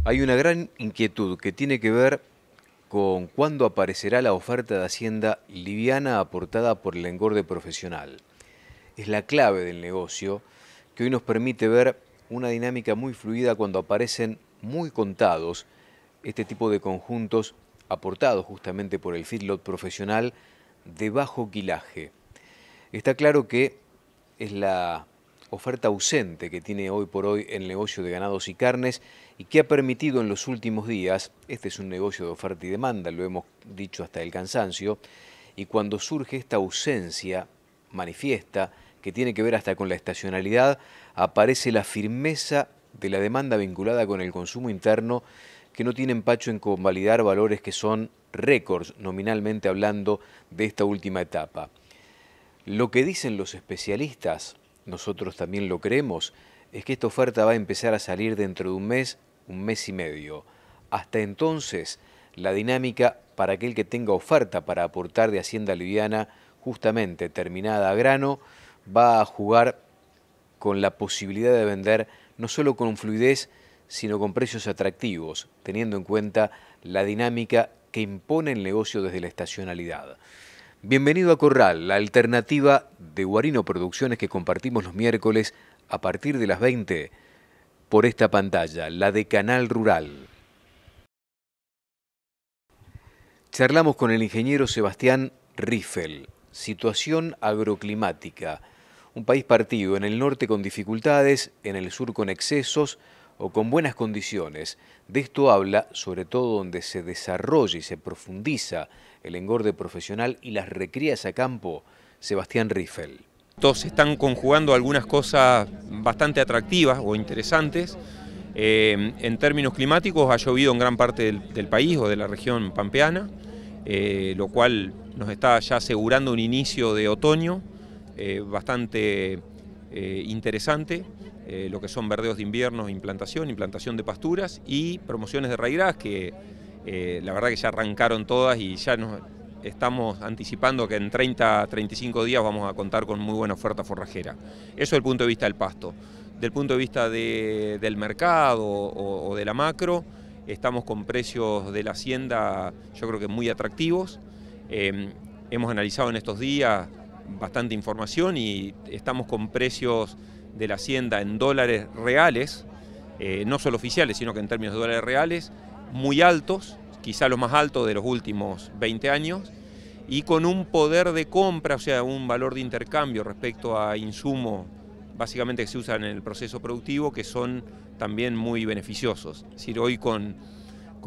Hay una gran inquietud que tiene que ver con cuándo aparecerá la oferta de hacienda liviana aportada por el engorde profesional. Es la clave del negocio que hoy nos permite ver una dinámica muy fluida cuando aparecen muy contados este tipo de conjuntos aportados justamente por el feedlot profesional de bajo quilaje. Está claro que es la oferta ausente que tiene hoy por hoy el negocio de ganados y carnes y que ha permitido en los últimos días, este es un negocio de oferta y demanda, lo hemos dicho hasta el cansancio, y cuando surge esta ausencia manifiesta, que tiene que ver hasta con la estacionalidad, aparece la firmeza de la demanda vinculada con el consumo interno, que no tiene empacho en convalidar valores que son récords, nominalmente hablando, de esta última etapa. Lo que dicen los especialistas, nosotros también lo creemos, es que esta oferta va a empezar a salir dentro de un mes y medio. Hasta entonces, la dinámica para aquel que tenga oferta para aportar de hacienda liviana, justamente terminada a grano, va a jugar con la posibilidad de vender no solo con fluidez, sino con precios atractivos, teniendo en cuenta la dinámica que impone el negocio desde la estacionalidad. Bienvenido a Corral, la alternativa de Guarino Producciones que compartimos los miércoles a partir de las 20 por esta pantalla, la de Canal Rural. Charlamos con el ingeniero Sebastián Riffel. Situación agroclimática. Un país partido en el norte con dificultades, en el sur con excesos o con buenas condiciones. De esto habla, sobre todo donde se desarrolla y se profundiza el engorde profesional y las recrías a campo, Sebastián Riffel. Se están conjugando algunas cosas bastante atractivas o interesantes. En términos climáticos ha llovido en gran parte del país o de la región pampeana, lo cual nos está ya asegurando un inicio de otoño bastante interesante, lo que son verdeos de invierno, implantación de pasturas y promociones de raígradas que la verdad que ya arrancaron todas y ya nos estamos anticipando que en 30-35 días vamos a contar con muy buena oferta forrajera. Eso desde el punto de vista del pasto. Del punto de vista del mercado o de la macro, estamos con precios de la hacienda yo creo que muy atractivos. Hemos analizado en estos días bastante información y estamos con precios de la hacienda en dólares reales, no solo oficiales, sino que en términos de dólares reales, muy altos, quizá los más altos de los últimos 20 años, y con un poder de compra, o sea, un valor de intercambio respecto a insumos básicamente que se usan en el proceso productivo, que son también muy beneficiosos. Es decir, hoy con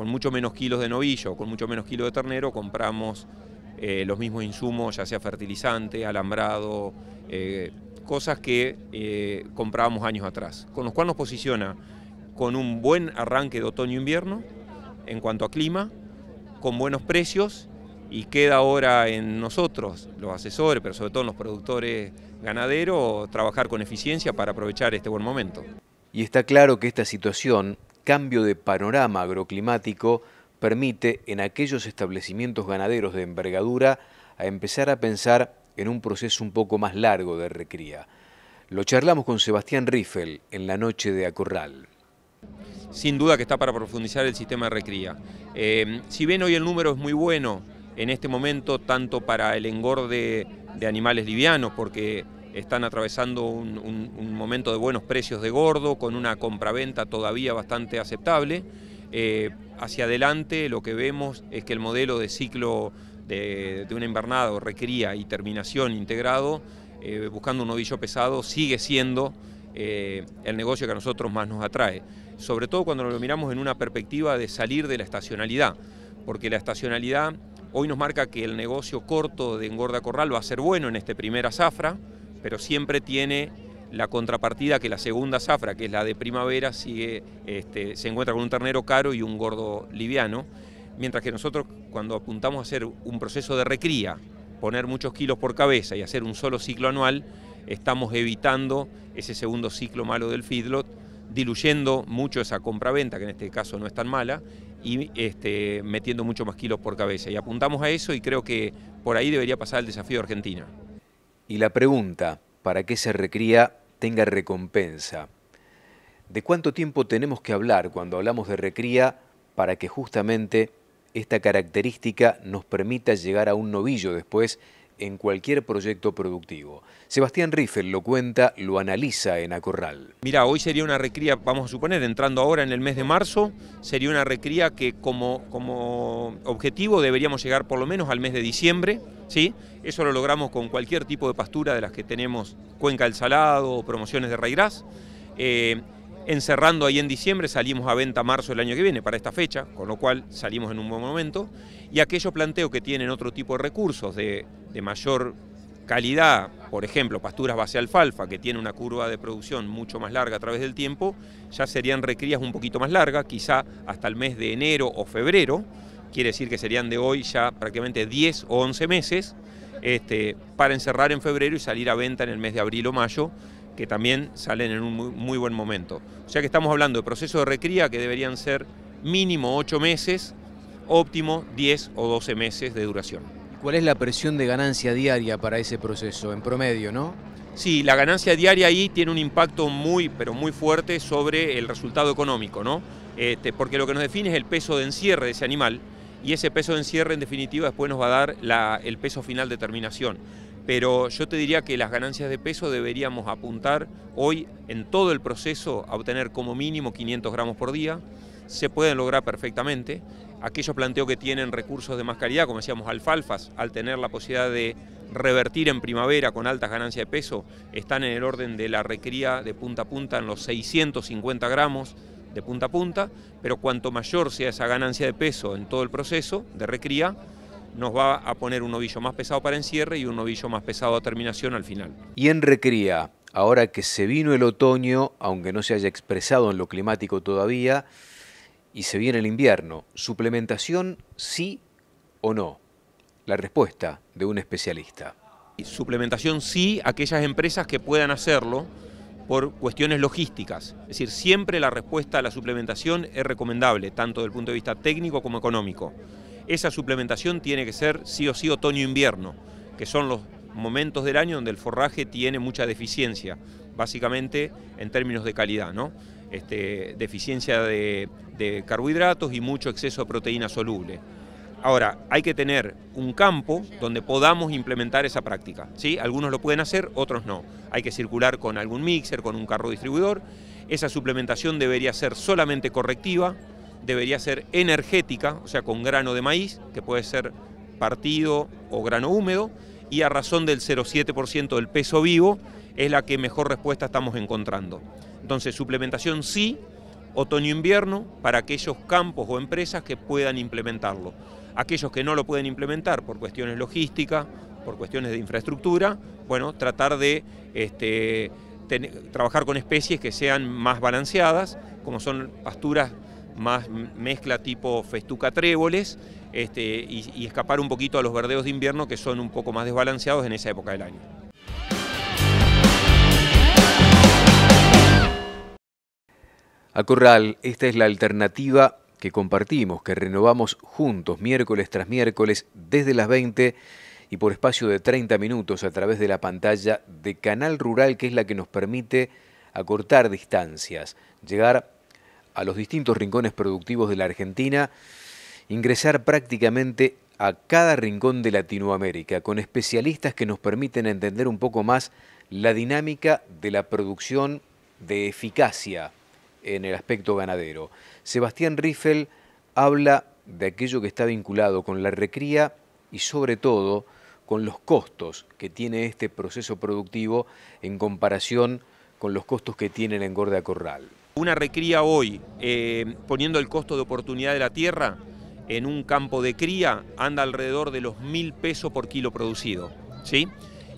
mucho menos kilos de novillo o con mucho menos kilos de ternero compramos los mismos insumos, ya sea fertilizante, alambrado, cosas que comprábamos años atrás, con lo cual nos posiciona con un buen arranque de otoño-invierno en cuanto a clima, con buenos precios, y queda ahora en nosotros, los asesores, pero sobre todo en los productores ganaderos, trabajar con eficiencia para aprovechar este buen momento. Y está claro que esta situación, cambio de panorama agroclimático, permite en aquellos establecimientos ganaderos de envergadura a empezar a pensar en un proceso un poco más largo de recría. Lo charlamos con Sebastián Riffel en la noche de Acorral. Sin duda que está para profundizar el sistema de recría. Si bien hoy el número es muy bueno en este momento, tanto para el engorde de animales livianos, porque están atravesando un momento de buenos precios de gordo, con una compraventa todavía bastante aceptable, hacia adelante lo que vemos es que el modelo de ciclo de una invernada o recría y terminación integrado, buscando un novillo pesado, sigue siendo el negocio que a nosotros más nos atrae, sobre todo cuando lo miramos en una perspectiva de salir de la estacionalidad, porque la estacionalidad hoy nos marca que el negocio corto de engorda corral va a ser bueno en este primera zafra, pero siempre tiene la contrapartida que la segunda zafra, que es la de primavera, se encuentra con un ternero caro y un gordo liviano, mientras que nosotros cuando apuntamos a hacer un proceso de recría, poner muchos kilos por cabeza y hacer un solo ciclo anual, estamos evitando ese segundo ciclo malo del feedlot, diluyendo mucho esa compraventa, que en este caso no es tan mala, y metiendo mucho más kilos por cabeza. Y apuntamos a eso y creo que por ahí debería pasar el desafío de Argentina. Y la pregunta, ¿para qué se recría tenga recompensa? ¿De cuánto tiempo tenemos que hablar cuando hablamos de recría para que justamente esta característica nos permita llegar a un novillo después en cualquier proyecto productivo? Sebastián Riffel lo cuenta, lo analiza en Acorral. Mira, hoy sería una recría, vamos a suponer, entrando ahora en el mes de marzo, sería una recría que como objetivo deberíamos llegar por lo menos al mes de diciembre, ¿sí? Eso lo logramos con cualquier tipo de pastura de las que tenemos, Cuenca del Salado o promociones de Raigras. Encerrando ahí en diciembre, salimos a venta marzo del año que viene para esta fecha, con lo cual salimos en un buen momento. Y aquellos planteos que tienen otro tipo de recursos de mayor calidad, por ejemplo, pasturas base alfalfa, que tiene una curva de producción mucho más larga a través del tiempo, ya serían recrías un poquito más largas, quizá hasta el mes de enero o febrero, quiere decir que serían de hoy ya prácticamente 10 o 11 meses, para encerrar en febrero y salir a venta en el mes de abril o mayo, que también salen en un muy buen momento. O sea que estamos hablando de procesos de recría que deberían ser mínimo 8 meses, óptimo 10 o 12 meses de duración. ¿Cuál es la presión de ganancia diaria para ese proceso, en promedio, no? Sí, la ganancia diaria ahí tiene un impacto pero muy fuerte sobre el resultado económico, ¿no? Porque lo que nos define es el peso de encierre de ese animal, y ese peso de encierre en definitiva después nos va a dar el peso final de terminación. Pero yo te diría que las ganancias de peso deberíamos apuntar hoy en todo el proceso a obtener como mínimo 500 gramos por día. Se pueden lograr perfectamente. Aquellos planteos que tienen recursos de más calidad, como decíamos alfalfas, al tener la posibilidad de revertir en primavera con altas ganancias de peso, están en el orden de la recría de punta a punta en los 650 gramos de punta a punta, pero cuanto mayor sea esa ganancia de peso en todo el proceso de recría, nos va a poner un novillo más pesado para encierre y un novillo más pesado a terminación al final. Y en recría, ahora que se vino el otoño, aunque no se haya expresado en lo climático todavía, y se viene el invierno, ¿suplementación sí o no? La respuesta de un especialista. Suplementación sí, aquellas empresas que puedan hacerlo por cuestiones logísticas. Es decir, siempre la respuesta a la suplementación es recomendable, tanto desde el punto de vista técnico como económico. Esa suplementación tiene que ser sí o sí otoño-invierno, que son los momentos del año donde el forraje tiene mucha deficiencia, básicamente en términos de calidad, ¿no? Deficiencia de carbohidratos y mucho exceso de proteína soluble. Ahora, hay que tener un campo donde podamos implementar esa práctica, ¿sí? Algunos lo pueden hacer, otros no. Hay que circular con algún mixer, con un carro distribuidor. Esa suplementación debería ser solamente correctiva, debería ser energética, o sea, con grano de maíz, que puede ser partido o grano húmedo, y a razón del 0,7% del peso vivo es la que mejor respuesta estamos encontrando. Entonces, suplementación sí, otoño-invierno, para aquellos campos o empresas que puedan implementarlo. Aquellos que no lo pueden implementar por cuestiones logísticas, por cuestiones de infraestructura, bueno, tratar de trabajar con especies que sean más balanceadas, como son pasturas más mezcla tipo festuca tréboles, y escapar un poquito a los verdeos de invierno que son un poco más desbalanceados en esa época del año. Acorral, esta es la alternativa que compartimos, que renovamos juntos miércoles tras miércoles desde las 20 y por espacio de 30 minutos a través de la pantalla de Canal Rural, que es la que nos permite acortar distancias, llegar a los distintos rincones productivos de la Argentina, ingresar prácticamente a cada rincón de Latinoamérica, con especialistas que nos permiten entender un poco más la dinámica de la producción de eficacia en el aspecto ganadero. Sebastián Riffel habla de aquello que está vinculado con la recría y sobre todo con los costos que tiene este proceso productivo en comparación con los costos que tiene el engorde a corral. Una recría hoy, poniendo el costo de oportunidad de la tierra, en un campo de cría anda alrededor de los 1.000 pesos por kilo producido, ¿sí?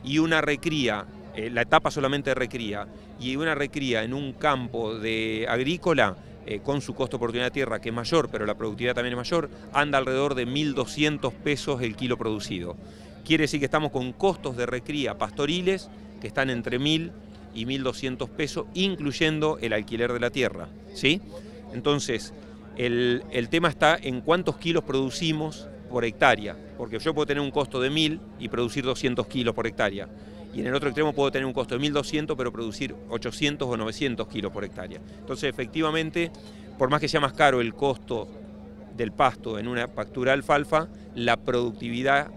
Y una recría, la etapa solamente de recría, y una recría en un campo de agrícola, con su costo de oportunidad de tierra, que es mayor, pero la productividad también es mayor, anda alrededor de 1.200 pesos el kilo producido. Quiere decir que estamos con costos de recría pastoriles que están entre 1.000 y 1.200 pesos, incluyendo el alquiler de la tierra, ¿sí? Entonces, el tema está en cuántos kilos producimos por hectárea, porque yo puedo tener un costo de 1.000 y producir 200 kilos por hectárea. y en el otro extremo puedo tener un costo de 1.200 pero producir 800 o 900 kilos por hectárea. Entonces efectivamente, por más que sea más caro el costo del pasto en una pastura de alfalfa, la productividad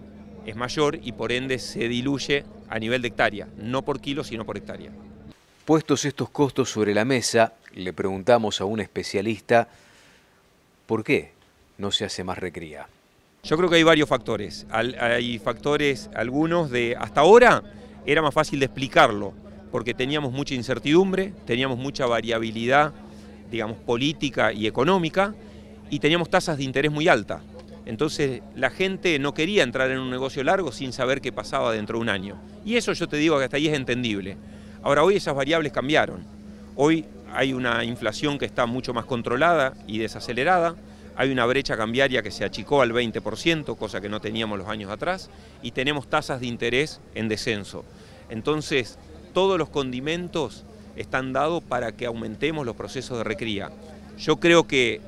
es mayor y por ende se diluye a nivel de hectárea, no por kilo sino por hectárea. Puestos estos costos sobre la mesa, le preguntamos a un especialista ¿por qué no se hace más recría? Yo creo que hay varios factores. Hay factores, algunos de hasta ahora era más fácil de explicarlo, porque teníamos mucha incertidumbre, teníamos mucha variabilidad, digamos, política y económica, y teníamos tasas de interés muy altas. Entonces la gente no quería entrar en un negocio largo sin saber qué pasaba dentro de un año. Y eso yo te digo que hasta ahí es entendible. Ahora, hoy esas variables cambiaron. Hoy hay una inflación que está mucho más controlada y desacelerada. Hay una brecha cambiaria que se achicó al 20%, cosa que no teníamos los años atrás, y tenemos tasas de interés en descenso. Entonces, todos los condimentos están dados para que aumentemos los procesos de recría. Yo creo que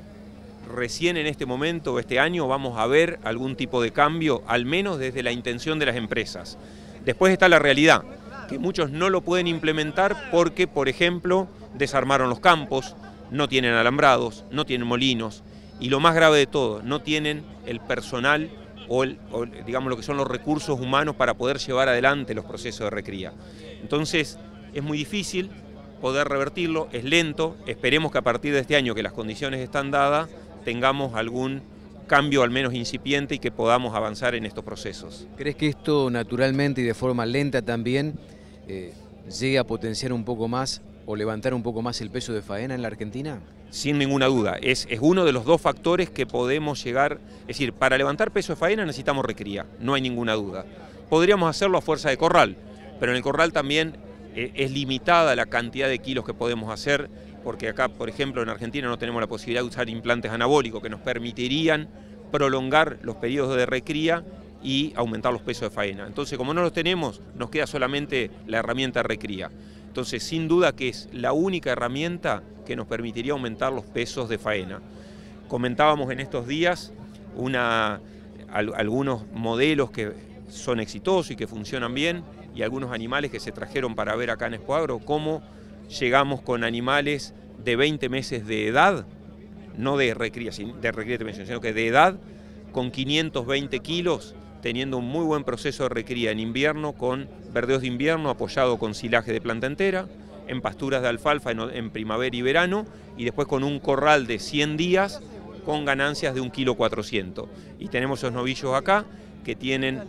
recién en este momento, este año, vamos a ver algún tipo de cambio, al menos desde la intención de las empresas. Después está la realidad, que muchos no lo pueden implementar porque, por ejemplo, desarmaron los campos, no tienen alambrados, no tienen molinos, y lo más grave de todo, no tienen el personal o digamos lo que son los recursos humanos para poder llevar adelante los procesos de recría. Entonces es muy difícil poder revertirlo, es lento, esperemos que a partir de este año que las condiciones están dadas tengamos algún cambio al menos incipiente y que podamos avanzar en estos procesos. ¿Crees que esto naturalmente y de forma lenta también llegue a potenciar un poco más o levantar un poco más el peso de faena en la Argentina? Sin ninguna duda, es uno de los dos factores que podemos llegar, es decir, para levantar peso de faena necesitamos recría, no hay ninguna duda. Podríamos hacerlo a fuerza de corral, pero en el corral también es limitada la cantidad de kilos que podemos hacer, porque acá, por ejemplo, en Argentina no tenemos la posibilidad de usar implantes anabólicos que nos permitirían prolongar los periodos de recría y aumentar los pesos de faena. Entonces, como no los tenemos, nos queda solamente la herramienta de recría. Entonces, sin duda que es la única herramienta que nos permitiría aumentar los pesos de faena. Comentábamos en estos días algunos modelos que son exitosos y que funcionan bien, y algunos animales que se trajeron para ver acá en Expoagro, cómo llegamos con animales de 20 meses de edad, no de recría, sino que de edad, con 520 kilos, teniendo un muy buen proceso de recría en invierno, con verdeos de invierno apoyado con silaje de planta entera, en pasturas de alfalfa en primavera y verano, y después con un corral de 100 días con ganancias de 1,4 kg. Y tenemos esos novillos acá que tienen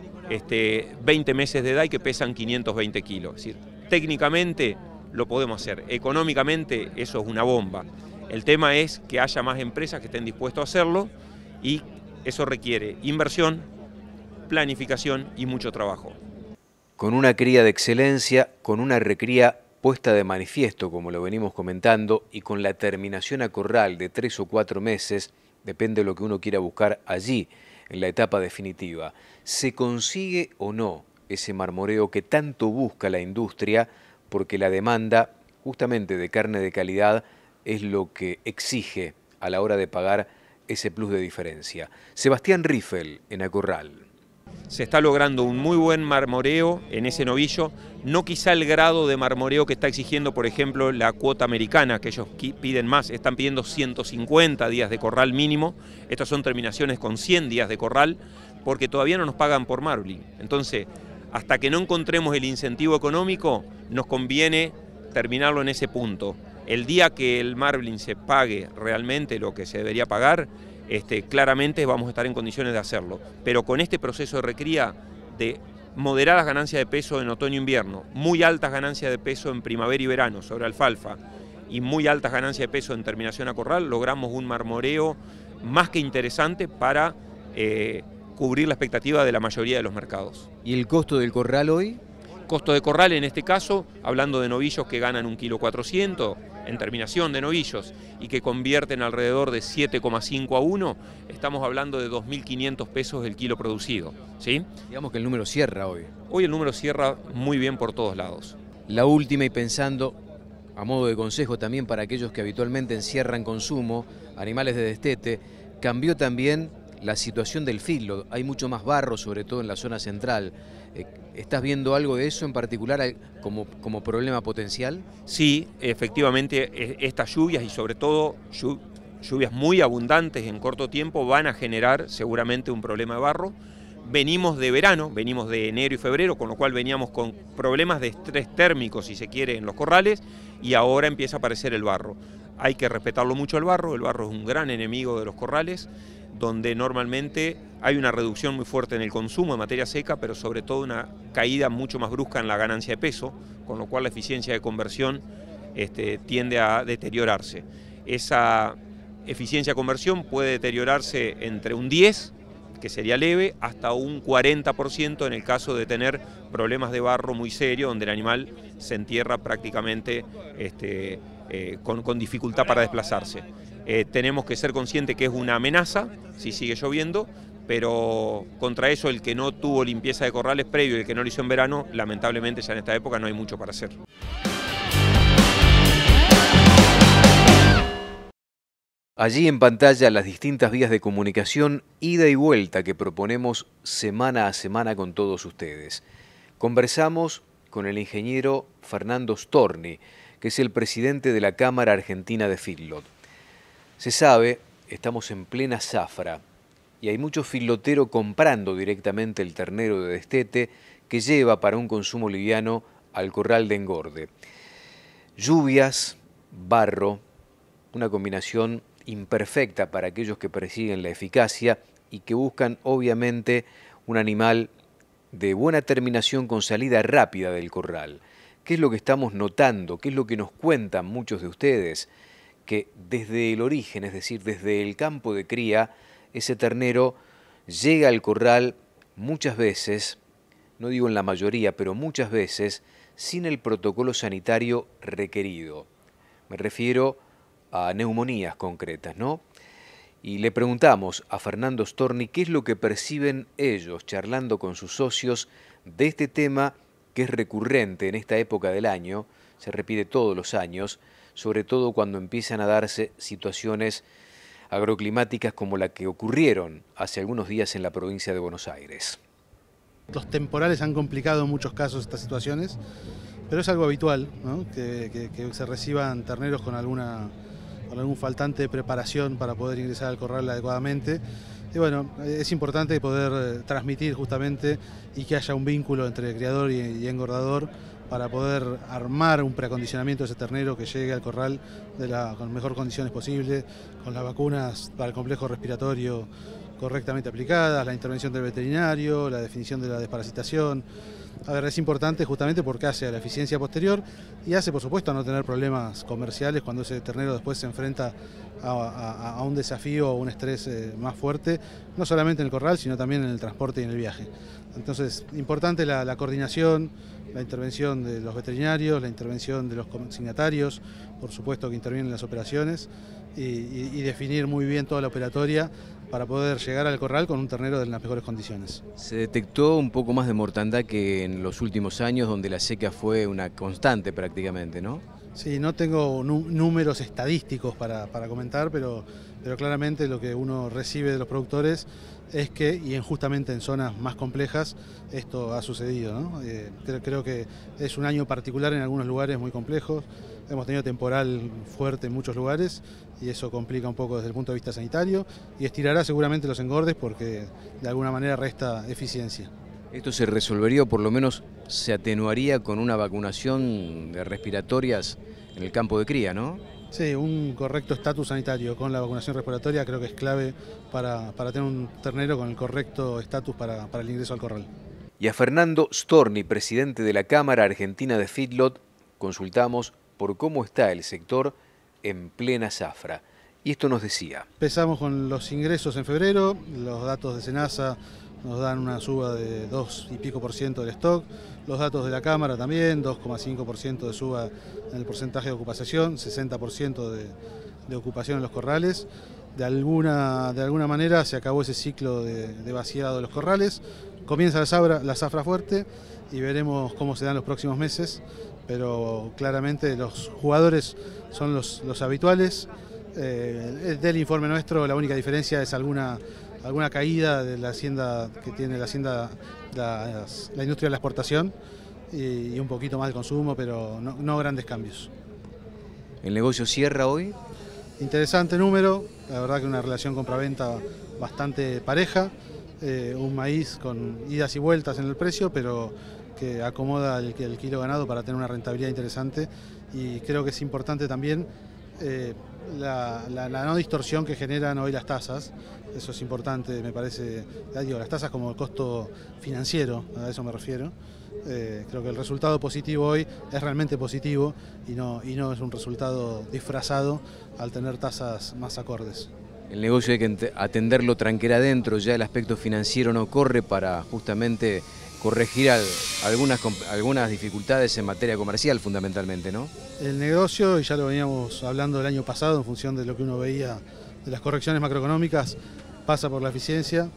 20 meses de edad y que pesan 520 kilos. Es decir, técnicamente lo podemos hacer, económicamente eso es una bomba. El tema es que haya más empresas que estén dispuestas a hacerlo y eso requiere inversión, planificación y mucho trabajo. Con una cría de excelencia, con una recría puesta de manifiesto, como lo venimos comentando, y con la terminación a corral de 3 o 4 meses, depende de lo que uno quiera buscar allí, en la etapa definitiva, ¿se consigue o no ese marmoreo que tanto busca la industria? Porque la demanda justamente de carne de calidad es lo que exige a la hora de pagar ese plus de diferencia. Sebastián Riffel, en Acorral. Se está logrando un muy buen marmoreo en ese novillo, no quizá el grado de marmoreo que está exigiendo, por ejemplo, la cuota americana, que ellos piden más, están pidiendo 150 días de corral mínimo, estas son terminaciones con 100 días de corral, porque todavía no nos pagan por marbling. Entonces, hasta que no encontremos el incentivo económico, nos conviene terminarlo en ese punto. El día que el marbling se pague realmente lo que se debería pagar, claramente vamos a estar en condiciones de hacerlo. Pero con este proceso de recría de moderadas ganancias de peso en otoño-invierno, muy altas ganancias de peso en primavera y verano sobre alfalfa y muy altas ganancias de peso en terminación a corral, logramos un marmoreo más que interesante para cubrir la expectativa de la mayoría de los mercados. ¿Y el costo del corral hoy? Costo de corral en este caso, hablando de novillos que ganan 1,4 kg en terminación de novillos y que convierten alrededor de 7,5 a 1, estamos hablando de 2.500 pesos el kilo producido, ¿sí? Digamos que el número cierra hoy. Hoy el número cierra muy bien por todos lados. La última, y pensando a modo de consejo también para aquellos que habitualmente encierran consumo, animales de destete, cambió también la situación del feedlot. Hay mucho más barro, sobre todo en la zona central. ¿Estás viendo algo de eso en particular como problema potencial? Sí, efectivamente, estas lluvias y sobre todo lluvias muy abundantes en corto tiempo van a generar seguramente un problema de barro. Venimos de verano, venimos de enero y febrero, con lo cual veníamos con problemas de estrés térmico, si se quiere, en los corrales, y ahora empieza a aparecer el barro. Hay que respetarlo mucho el barro es un gran enemigo de los corrales, donde normalmente hay una reducción muy fuerte en el consumo de materia seca, pero sobre todo una caída mucho más brusca en la ganancia de peso, con lo cual la eficiencia de conversión tiende a deteriorarse. Esa eficiencia de conversión puede deteriorarse entre un 10%, que sería leve, hasta un 40% en el caso de tener problemas de barro muy serios, donde el animal se entierra prácticamente con dificultad para desplazarse. Tenemos que ser conscientes que es una amenaza si sigue lloviendo, pero contra eso el que no tuvo limpieza de corrales previo y el que no lo hizo en verano, lamentablemente ya en esta época no hay mucho para hacer. Allí en pantalla las distintas vías de comunicación, ida y vuelta que proponemos semana a semana con todos ustedes. Conversamos con el ingeniero Fernando Storni, que es el presidente de la Cámara Argentina de Feedlot. Se sabe, estamos en plena zafra y hay mucho feedlotero comprando directamente el ternero de destete que lleva para un consumo liviano al corral de engorde. Lluvias, barro, una combinación imperfecta para aquellos que persiguen la eficacia y que buscan obviamente un animal de buena terminación con salida rápida del corral. ¿Qué es lo que estamos notando? ¿Qué es lo que nos cuentan muchos de ustedes? Que desde el origen, es decir, desde el campo de cría, ese ternero llega al corral muchas veces, no digo en la mayoría, pero muchas veces, sin el protocolo sanitario requerido. Me refiero a neumonías concretas, ¿no? Y le preguntamos a Fernando Storni qué es lo que perciben ellos, charlando con sus socios, de este tema que es recurrente en esta época del año, se repite todos los años, sobre todo cuando empiezan a darse situaciones agroclimáticas como la que ocurrieron hace algunos días en la provincia de Buenos Aires. Los temporales han complicado en muchos casos estas situaciones, pero es algo habitual, ¿no? que se reciban terneros con algún faltante de preparación para poder ingresar al corral adecuadamente. Y bueno, es importante poder transmitir justamente y que haya un vínculo entre criador y engordador para poder armar un preacondicionamiento de ese ternero que llegue al corral con mejor condiciones posible, con las vacunas para el complejo respiratorio correctamente aplicadas, la intervención del veterinario, la definición de la desparasitación. A ver, es importante justamente porque hace a la eficiencia posterior y hace, por supuesto, a no tener problemas comerciales cuando ese ternero después se enfrenta a un desafío o un estrés más fuerte, no solamente en el corral, sino también en el transporte y en el viaje. Entonces, importante la coordinación, la intervención de los veterinarios, la intervención de los consignatarios, por supuesto que intervienen en las operaciones, y definir muy bien toda la operatoria para poder llegar al corral con un ternero en las mejores condiciones. Se detectó un poco más de mortandad que en los últimos años, donde la seca fue una constante prácticamente, ¿no? Sí, no tengo números estadísticos para comentar, pero claramente lo que uno recibe de los productores es que, y justamente en zonas más complejas, esto ha sucedido, ¿no? Creo que es un año particular en algunos lugares muy complejos. Hemos tenido temporal fuerte en muchos lugares y eso complica un poco desde el punto de vista sanitario y estirará seguramente los engordes porque de alguna manera resta eficiencia. Esto se resolvería o por lo menos se atenuaría con una vacunación de respiratorias en el campo de cría, ¿no? Sí, un correcto estatus sanitario con la vacunación respiratoria creo que es clave para tener un ternero con el correcto estatus para el ingreso al corral. Y a Fernando Storni, presidente de la Cámara Argentina de Feedlot, consultamos por cómo está el sector en plena zafra. Y esto nos decía. Empezamos con los ingresos en febrero, los datos de SENASA nos dan una suba de 2 y pico % del stock, los datos de la Cámara también, 2,5% de suba en el porcentaje de ocupación, 60% de ocupación en los corrales. De alguna manera se acabó ese ciclo de vaciado de los corrales, comienza la zafra fuerte y veremos cómo se dan los próximos meses, pero claramente los jugadores son los habituales. Del informe nuestro la única diferencia es alguna alguna caída de la hacienda que tiene la industria de la exportación y un poquito más de consumo, pero no grandes cambios. ¿El negocio cierra hoy? Interesante número, la verdad que una relación compra-venta bastante pareja, un maíz con idas y vueltas en el precio, pero que acomoda el kilo ganado para tener una rentabilidad interesante, y creo que es importante también la no distorsión que generan hoy las tasas. Eso es importante, me parece, las tasas como el costo financiero, a eso me refiero. Creo que el resultado positivo hoy es realmente positivo y no es un resultado disfrazado al tener tasas más acordes. El negocio hay que atenderlo tranquera adentro, ya el aspecto financiero no corre para justamente corregir algunas dificultades en materia comercial fundamentalmente, ¿no? El negocio, y ya lo veníamos hablando el año pasado en función de lo que uno veía de las correcciones macroeconómicas, pasa por la eficiencia,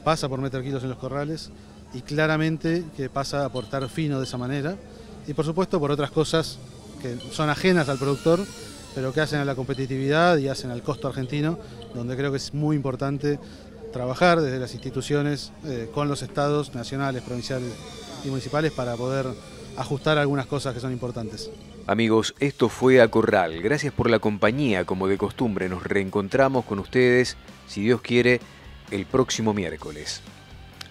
pasa por meter kilos en los corrales y claramente que pasa a portar fino de esa manera, y por supuesto por otras cosas que son ajenas al productor, pero que hacen a la competitividad y hacen al costo argentino, donde creo que es muy importante trabajar desde las instituciones con los estados nacionales, provinciales y municipales para poder ajustar algunas cosas que son importantes. Amigos, esto fue A Corral. Gracias por la compañía, como de costumbre. Nos reencontramos con ustedes, si Dios quiere, el próximo miércoles.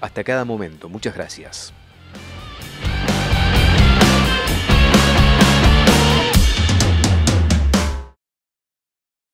Hasta cada momento. Muchas gracias.